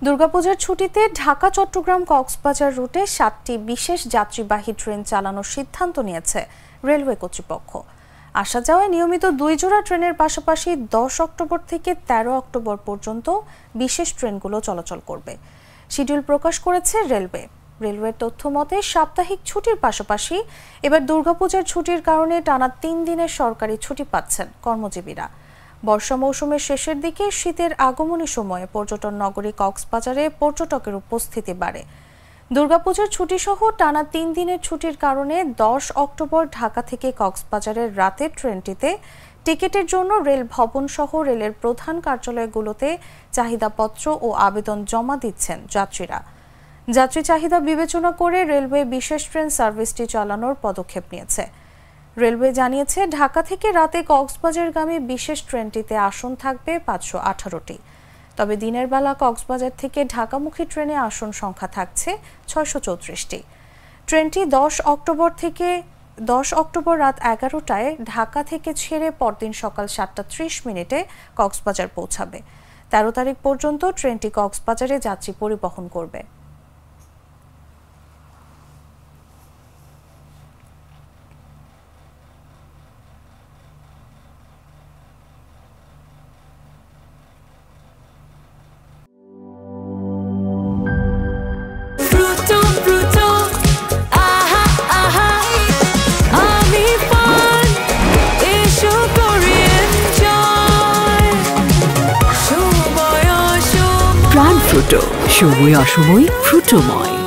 দুর্গাপূজার ছুটিতে ঢাকা চট্টগ্রাম কক্সবাজার রুটে ৭টি বিশেষ যাত্রীবাহী ট্রেন চালানোর সিদ্ধান্ত নিয়েছে রেলওয়ে কর্তৃপক্ষ। আসা যাওয়ায় নিয়মিত ২ জোড়া ট্রেনের পাশাপাশি ১০ অক্টোবর থেকে ১৩ অক্টোবর পর্যন্ত বিশেষ ট্রেনগুলো চলাচল করবে। শিডিউল প্রকাশ করেছে রেলওয়ের তথ্য মতে সাপ্তাহিক ছুটির পাশাপাশি এবার দুর্গাপূজার ছুটির কারণে টানা ৩ দিনের সরকারি ছুটি পাচ্ছেন কর্মজীবীরা। বর্ষা মৌসুমের শেষের দিকে শীতের আগমনী সময়ে পর্যটন নগরী কক্সবাজারে পর্যটকের উপস্থিতি বাড়ে। দুর্গাপূজার ছুটিসহ টানা ৩ দিনের ছুটির কারণে ১০ অক্টোবর ঢাকা থেকে কক্সবাজারের রাতের ট্রেনটিতে টিকিটের জন্য রেল ভবন সহ রেলের প্রধান কার্যালয়গুলোতে চাহিদাপত্র ও আবেদন জমা দিচ্ছেন যাত্রীরা। যাত্রী চাহিদা বিবেচনা করে রেলওয়ে বিশেষ ট্রেন সার্ভিসটি চালানোর পদক্ষেপ নিয়েছে। রেলওয়ে জানিয়েছে ঢাকা থেকে রাতে কক্সবাজারগামী বিশেষ ট্রেনটিতে আসন থাকবে ৫১৮টি। তবে দিনের বেলা কক্সবাজার থেকে ঢাকামুখী ট্রেনে আসন সংখ্যা থাকছে ৬৩৪টি। ট্রেনটি ১০ অক্টোবর রাত ১১টায় ঢাকা থেকে ছেড়ে পরদিন সকাল ৭টা ৩০ কক্সবাজার পৌঁছাবে। ১৩ তারিখ পর্যন্ত ট্রেনটি কক্সবাজারে যাত্রী পরিবহন করবে। প্রাণ ফ্রুটো, সময় অসময় ফ্রুটোময়।